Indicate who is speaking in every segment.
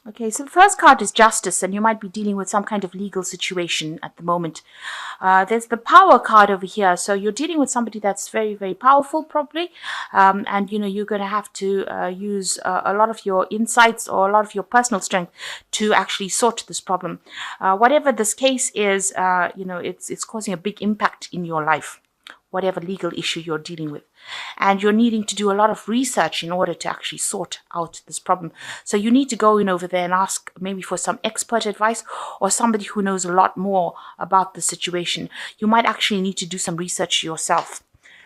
Speaker 1: Okay, so the first card is justice, and you might be dealing with some kind of legal situation at the moment. There's the power card over here, so you're dealing with somebody that's very, very powerful, probably, and you're going to have to use a lot of your insights or a lot of your personal strength to actually sort this problem. Whatever this case is, it's causing a big impact in your life, whatever legal issue you're dealing with. And you're needing to do a lot of research in order to actually sort out this problem. So you need to go in over there and ask maybe for some expert advice or somebody who knows a lot more about the situation. You might actually need to do some research yourself.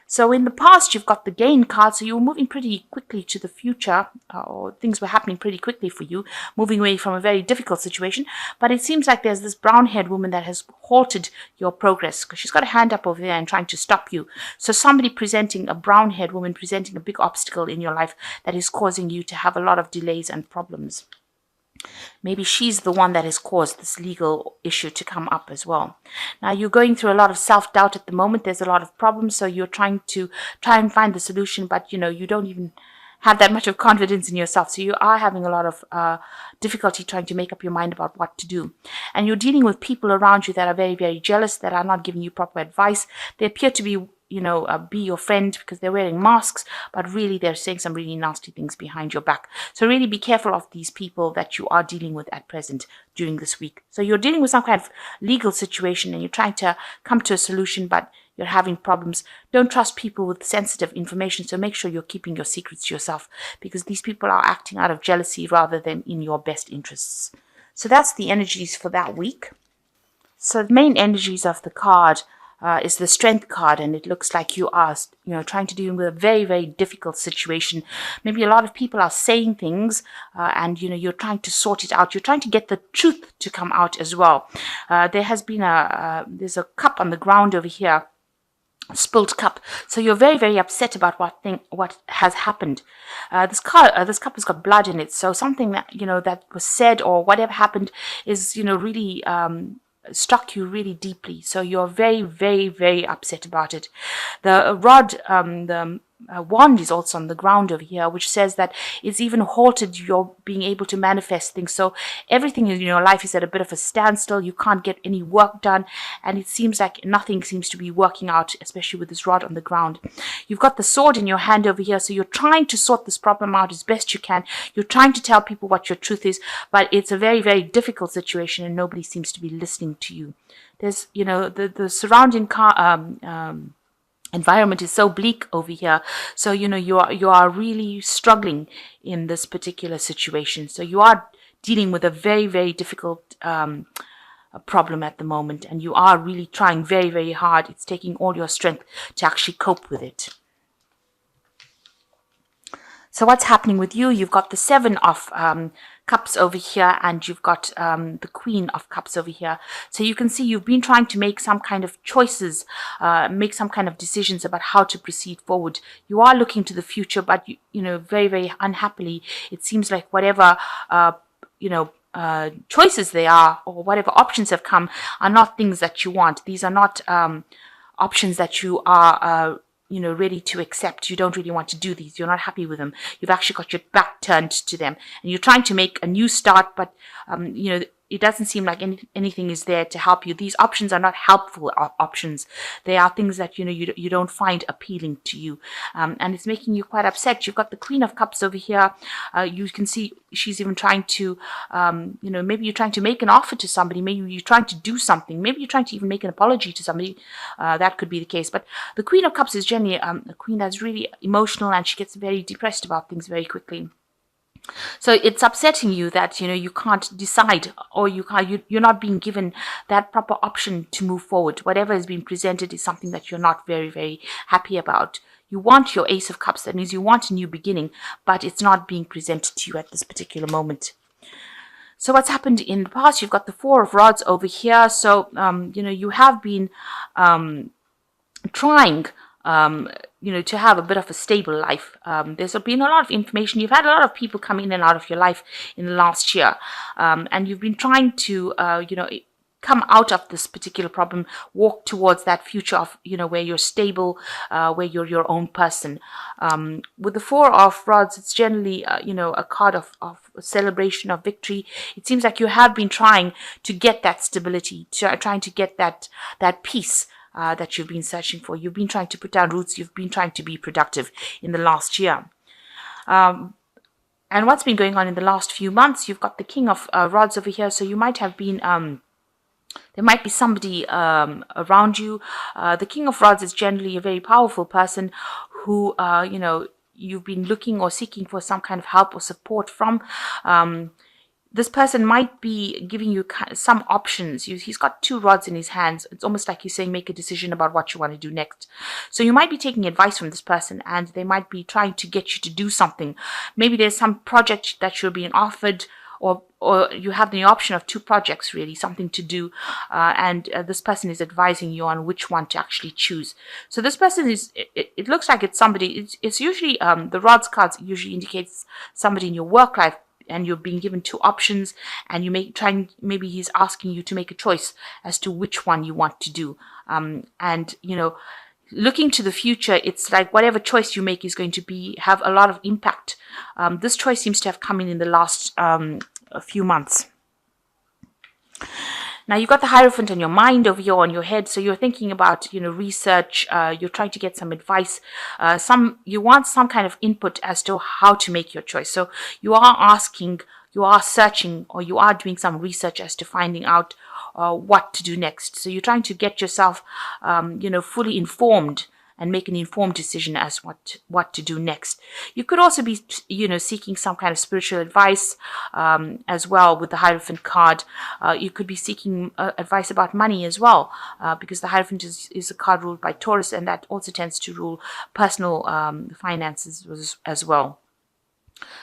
Speaker 1: So in the past, you've got the gain card, so you were moving pretty quickly to the future, or things were happening pretty quickly for you, moving away from a very difficult situation. But it seems like there's this brown-haired woman that has halted your progress, because she's got a hand up over there and trying to stop you. So somebody presenting, a brown-haired woman presenting a big obstacle in your life that is causing you to have a lot of delays and problems. Maybe she's the one that has caused this legal issue to come up as well. Now, you're going through a lot of self-doubt at the moment. There's a lot of problems, so you're trying and find the solution, but you don't even have that much of confidence in yourself. So you are having a lot of difficulty trying to make up your mind about what to do. And you're dealing with people around you that are very, very jealous, that are not giving you proper advice. They appear to be be your friend because they're wearing masks, but really they're saying some really nasty things behind your back. So really be careful of these people that you are dealing with at present during this week. So you're dealing with some kind of legal situation and you're trying to come to a solution, but you're having problems. Don't trust people with sensitive information, so make sure you're keeping your secrets to yourself, because these people are acting out of jealousy rather than in your best interests. So that's the energies for that week. So the main energies of the card is the strength card, and it looks like you are, trying to deal with a very, very difficult situation. Maybe a lot of people are saying things, and you're trying to sort it out. You're trying to get the truth to come out as well. There has been there's a cup on the ground over here, spilled cup. So you're very, very upset about what has happened. This cup has got blood in it. So something that that was said or whatever happened is really struck you really deeply. So you're very, very, very upset about it. The rod, the wand is also on the ground over here, which says that it's even halted your being able to manifest things. So everything in your life is at a bit of a standstill. You can't get any work done, and it seems like nothing seems to be working out, especially with this rod on the ground. You've got the sword in your hand over here, so you're trying to sort this problem out as best you can. You're trying to tell people what your truth is, but it's a very, very difficult situation, and nobody seems to be listening to you. There's, the surrounding environment is so bleak over here, so you are really struggling in this particular situation. So you are dealing with a very, very difficult problem at the moment, and you are really trying very, very hard. It's taking all your strength to actually cope with it. So what's happening with you? You've got the Seven of Cups over here, and you've got the Queen of Cups over here. So you can see you've been trying to make some kind of choices, make some kind of decisions about how to proceed forward. You are looking to the future, but very, very unhappily, it seems like whatever choices they are, or whatever options have come, are not things that you want. These are not options that you are ready to accept. You don't really want to do these. You're not happy with them. You've actually got your back turned to them, and you're trying to make a new start, but it doesn't seem like anything is there to help you. These options are not helpful options. They are things that you don't find appealing to you, and it's making you quite upset. You've got the Queen of Cups over here. You can see she's even trying to, maybe you're trying to make an offer to somebody. Maybe you're trying to do something. Maybe you're trying to even make an apology to somebody. That could be the case. But the Queen of Cups is generally a queen that's really emotional, and she gets very depressed about things very quickly. So it's upsetting you that you can't decide, or you're not being given that proper option to move forward. Whatever has been presented is something that you're not very, very happy about. You want your Ace of Cups. That means you want a new beginning, but it's not being presented to you at this particular moment. So what's happened in the past? You've got the Four of Rods over here. So you have been trying to have a bit of a stable life. There's been a lot of information. You've had a lot of people come in and out of your life in the last year, and you've been trying to come out of this particular problem, walk towards that future of, where you're stable, where you're your own person. With the Four of Rods, it's generally, a card of celebration, of victory. It seems like you have been trying to get that stability, trying to get that peace that you've been searching for. You've been trying to put down roots. You've been trying to be productive in the last year. And what's been going on in the last few months, you've got the King of Rods over here. So you might have been, there might be somebody around you. The King of Rods is generally a very powerful person who, you've been looking or seeking for some kind of help or support from. This person might be giving you some options. He's got two rods in his hands. It's almost like he's saying, make a decision about what you want to do next. So you might be taking advice from this person, and they might be trying to get you to do something. Maybe there's some project that you're being offered, or you have the option of two projects, really, something to do, and this person is advising you on which one to actually choose. So this person is, it looks like it's somebody, it's usually, the rods cards usually indicates somebody in your work life, and you're being given two options, and maybe he's asking you to make a choice as to which one you want to do. And looking to the future, it's like whatever choice you make is going to have a lot of impact. This choice seems to have come in the last a few months. Now, you've got the Hierophant on your mind over here, on your head. So you're thinking about, research. You're trying to get some advice. You want some kind of input as to how to make your choice. So you are asking, you are searching, or you are doing some research as to finding out what to do next. So you're trying to get yourself, fully informed and make an informed decision as what to do next. You could also be, seeking some kind of spiritual advice as well with the Hierophant card. You could be seeking advice about money as well, because the Hierophant is a card ruled by Taurus, and that also tends to rule personal finances as well.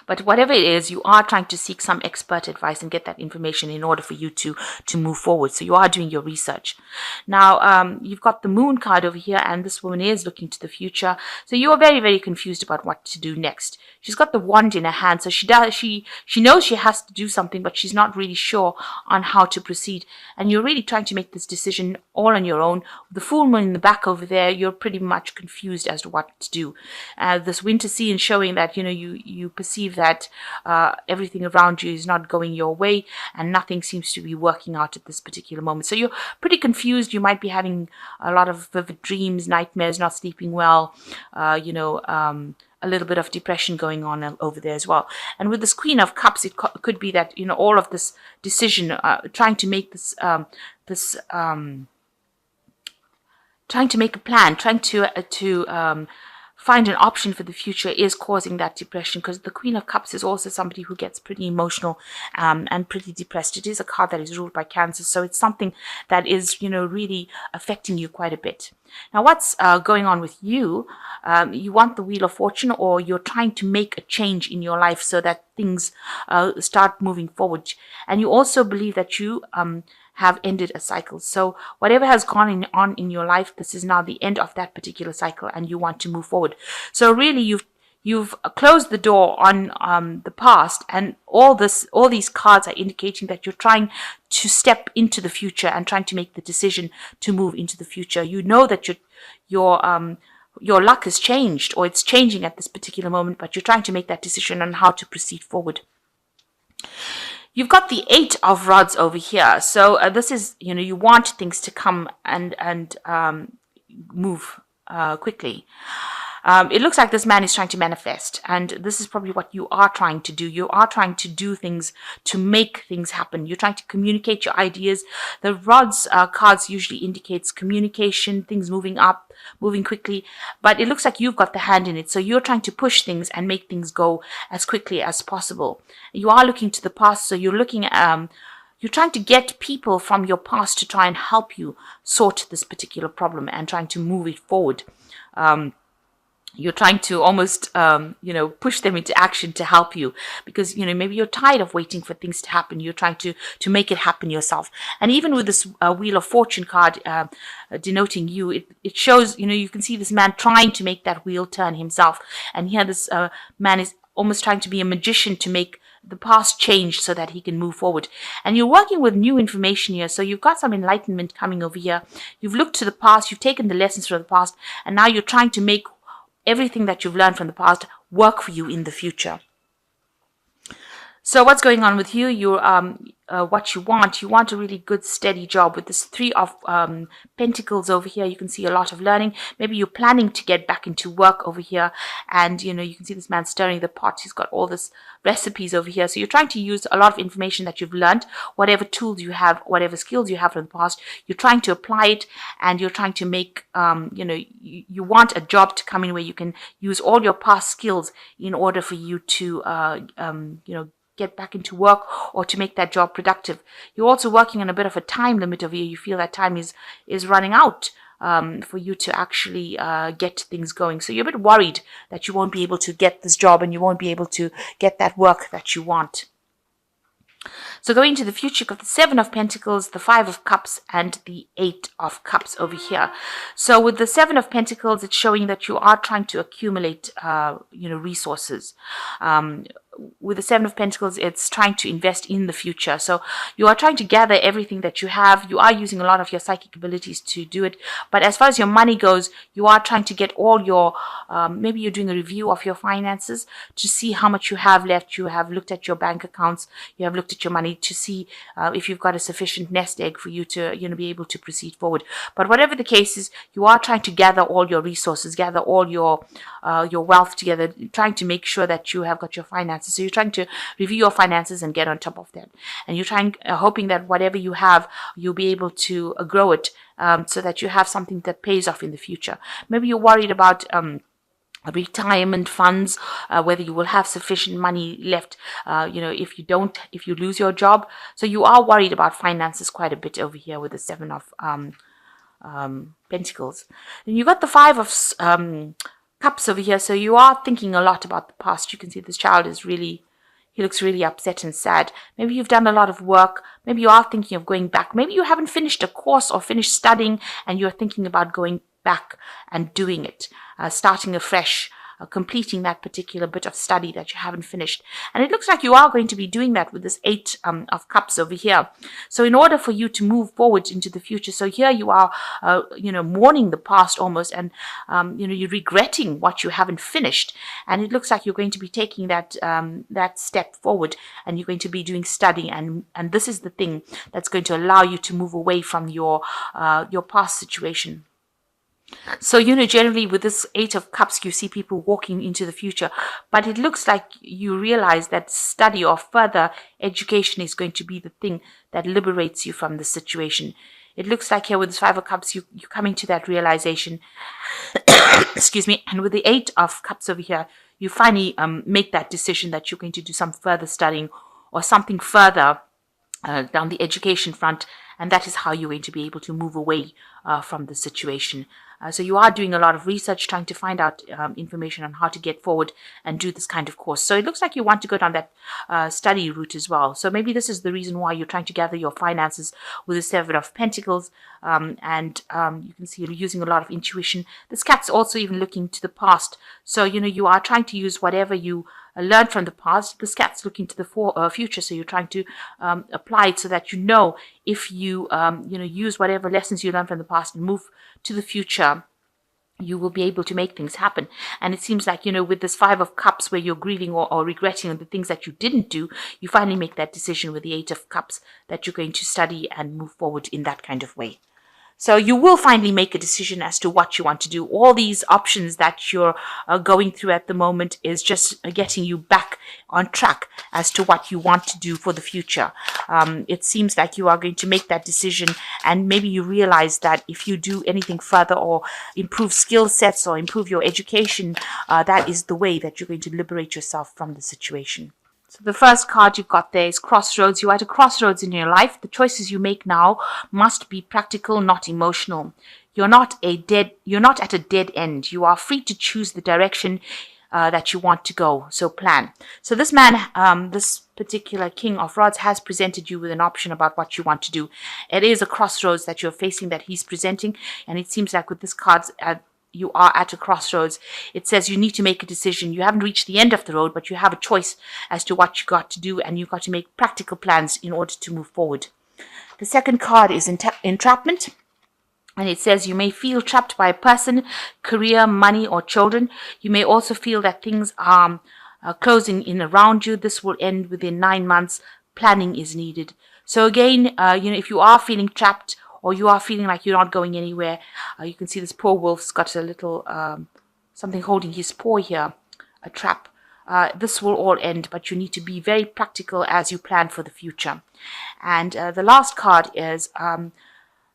Speaker 1: But whatever it is, you are trying to seek some expert advice and get that information in order for you to move forward. So you are doing your research. Now, you've got the Moon card over here, and this woman is looking to the future. So you are very, very confused about what to do next. She's got the wand in her hand, so she knows she has to do something, but she's not really sure on how to proceed. And you're really trying to make this decision all on your own. The full moon in the back over there, you're pretty much confused as to what to do. This winter scene showing that, you perceive that everything around you is not going your way, and nothing seems to be working out at this particular moment. So you're pretty confused. You might be having a lot of vivid dreams, nightmares, not sleeping well, a little bit of depression going on over there as well. And with this Queen of Cups, it could be that, all of this decision, trying to make this, trying to make a plan, trying to find an option for the future is causing that depression, because the Queen of Cups is also somebody who gets pretty emotional and pretty depressed. It is a card that is ruled by Cancer, so it's something that is, really affecting you quite a bit. Now, what's going on with you? You want the Wheel of Fortune, or you're trying to make a change in your life so that things start moving forward. And you also believe that you have ended a cycle. So whatever has gone on in your life, this is now the end of that particular cycle, and you want to move forward. So really, you've closed the door on the past, and all these cards are indicating that you're trying to step into the future and trying to make the decision to move into the future. You know that your luck has changed, or it's changing at this particular moment, but you're trying to make that decision on how to proceed forward. You've got the Eight of Rods over here. So this is, you want things to come and move quickly. It looks like this man is trying to manifest, and this is probably what you are trying to do. You are trying to do things to make things happen. You're trying to communicate your ideas. The rods cards usually indicates communication, things moving up, moving quickly, but it looks like you've got the hand in it. So you're trying to push things and make things go as quickly as possible. You are looking to the past, so you're looking at you're trying to get people from your past to try and help you sort this particular problem and trying to move it forward. You're trying to almost, push them into action to help you, because, maybe you're tired of waiting for things to happen. You're trying to make it happen yourself. And even with this Wheel of Fortune card denoting you, it shows, you can see this man trying to make that wheel turn himself. And here this man is almost trying to be a magician to make the past changed so that he can move forward. And you're working with new information here. So you've got some enlightenment coming over here. You've looked to the past, you've taken the lessons from the past, and now you're trying to make everything that you've learned from the past work for you in the future. So what's going on with you? You what you want a really good steady job. With this 3 of Pentacles over here, you can see a lot of learning. Maybe you're planning to get back into work over here, and you can see this man stirring the pot. He's got all this recipes over here. So you're trying to use a lot of information that you've learned, whatever tools you have, whatever skills you have from the past. You're trying to apply it, and you're trying to make you want a job to come in where you can use all your past skills in order for you to get back into work or to make that job productive. You're also working on a bit of a time limit over here. You feel that time is running out for you to actually get things going. So you're a bit worried that you won't be able to get this job and you won't be able to get that work that you want. So going into the future, you've got the 7 of Pentacles, the 5 of Cups, and the 8 of Cups over here. So with the 7 of Pentacles, it's showing that you are trying to accumulate, resources. With the 7 of Pentacles, it's trying to invest in the future. So you are trying to gather everything that you have. You are using a lot of your psychic abilities to do it. But as far as your money goes, you are trying to get all your, maybe you're doing a review of your finances to see how much you have left. You have looked at your bank accounts. You have looked at your money to see if you've got a sufficient nest egg for you to, be able to proceed forward. But whatever the case is, you are trying to gather all your resources, gather all your wealth together, trying to make sure that you have got your finances. So you're trying to review your finances and get on top of that. And you're trying, hoping that whatever you have, you'll be able to grow it so that you have something that pays off in the future. Maybe you're worried about retirement funds, whether you will have sufficient money left, if you lose your job. So you are worried about finances quite a bit over here with the 7 of Pentacles. And you've got the 5 of Cups over here. So you are thinking a lot about the past. You can see this child is he looks really upset and sad. Maybe you've done a lot of work. Maybe you are thinking of going back. Maybe you haven't finished a course or finished studying and you're thinking about going back and doing it, starting afresh, completing that particular bit of study that you haven't finished. And it looks like you are going to be doing that with this 8 of Cups over here. So in order for you to move forward into the future, so here you are, mourning the past almost, and, you're regretting what you haven't finished. And it looks like you're going to be taking that step forward, and you're going to be doing studying. And this is the thing that's going to allow you to move away from your past situation. So, generally with this 8 of Cups, you see people walking into the future, but it looks like you realize that study or further education is going to be the thing that liberates you from the situation. It looks like here with this 5 of Cups, you're coming to that realization. Excuse me. And with the 8 of Cups over here, you finally make that decision that you're going to do some further studying or something further down the education front. And that is how you're going to be able to move away from the situation. So you are doing a lot of research, trying to find out information on how to get forward and do this kind of course. So it looks like you want to go down that study route as well. So maybe this is the reason why you're trying to gather your finances with the 7 of Pentacles. You can see you're using a lot of intuition. This cat's also even looking to the past. So, you are trying to use whatever you learned from the past. This cat's looking to the future. So you're trying to apply it so that if you use whatever lessons you learned from the past and move to the future, you will be able to make things happen. And it seems like, with this 5 of Cups where you're grieving or regretting the things that you didn't do, you finally make that decision with the 8 of Cups that you're going to study and move forward in that kind of way. So you will finally make a decision as to what you want to do. All these options that you're going through at the moment is just getting you back on track as to what you want to do for the future. It seems like you are going to make that decision, and maybe you realize that if you do anything further or improve skill sets or improve your education, that is the way that you're going to liberate yourself from the situation. So the first card you've got there is Crossroads. You're at a crossroads in your life. The choices you make now must be practical, not emotional. You're not at a dead end. You are free to choose the direction that you want to go. So plan. So this man, this particular King of Rods, has presented you with an option about what you want to do. It is a crossroads that you're facing that he's presenting. And it seems like with this cards, you are at a crossroads. It says you need to make a decision. You haven't reached the end of the road, but you have a choice as to what you got to do, and you've got to make practical plans in order to move forward. The second card is entrapment. And it says you may feel trapped by a person, career, money, or children. You may also feel that things are closing in around you. This will end within 9 months. Planning is needed. So again, if you are feeling trapped or you are feeling like you're not going anywhere, you can see this poor wolf's got a little something holding his paw here, a trap. This will all end, but you need to be very practical as you plan for the future. And the last card is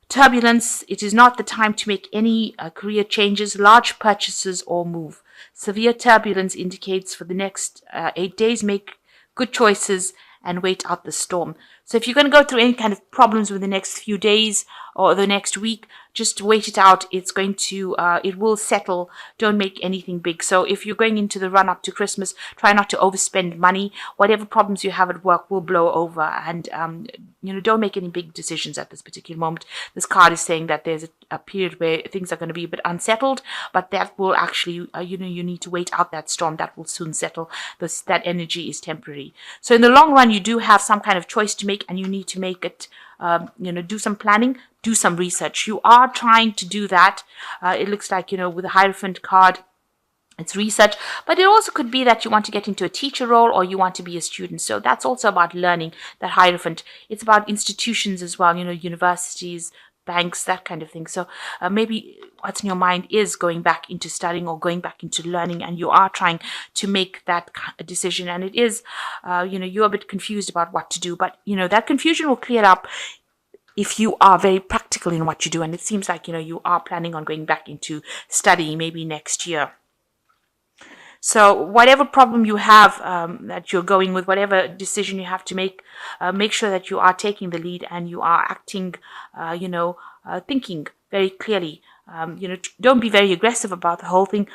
Speaker 1: turbulence. It is not the time to make any career changes, large purchases, or move. Severe turbulence indicates for the next 8 days, make good choices and wait out the storm. So if you're going to go through any kind of problems with the next few days or the next week, just wait it out. It's going to, it will settle. Don't make anything big. So if you're going into the run up to Christmas, try not to overspend money. Whatever problems you have at work will blow over, and don't make any big decisions at this particular moment. This card is saying that there's a period where things are going to be a bit unsettled, but that will actually, you need to wait out that storm. That will soon settle. That energy is temporary. So in the long run, you do have some kind of choice to make, and you need to make it, do some planning, do some research. You are trying to do that. It looks like, with the Hierophant card, it's research, but it also could be that you want to get into a teacher role or you want to be a student. So that's also about learning, that Hierophant. It's about institutions as well, universities, banks, that kind of thing. So maybe what's in your mind is going back into studying or going back into learning, and you are trying to make that decision. And it is, you're a bit confused about what to do, but, that confusion will clear up if you are very practical in what you do. And it seems like, you are planning on going back into studying maybe next year. So whatever problem you have that you're going with, whatever decision you have to make sure that you are taking the lead and you are acting, thinking very clearly. Don't be very aggressive about the whole thing.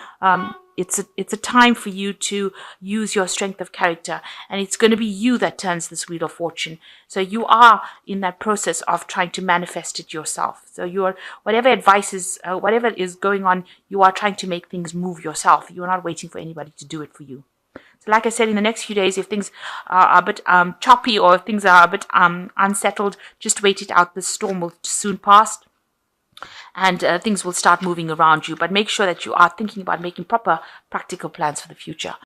Speaker 1: It's a time for you to use your strength of character, and it's going to be you that turns this wheel of fortune. So you are in that process of trying to manifest it yourself. So whatever advice is, whatever is going on, you are trying to make things move yourself. You're not waiting for anybody to do it for you. So like I said, in the next few days, if things are a bit choppy or if things are a bit unsettled, just wait it out. The storm will soon pass, and things will start moving around you. But make sure that you are thinking about making proper practical plans for the future.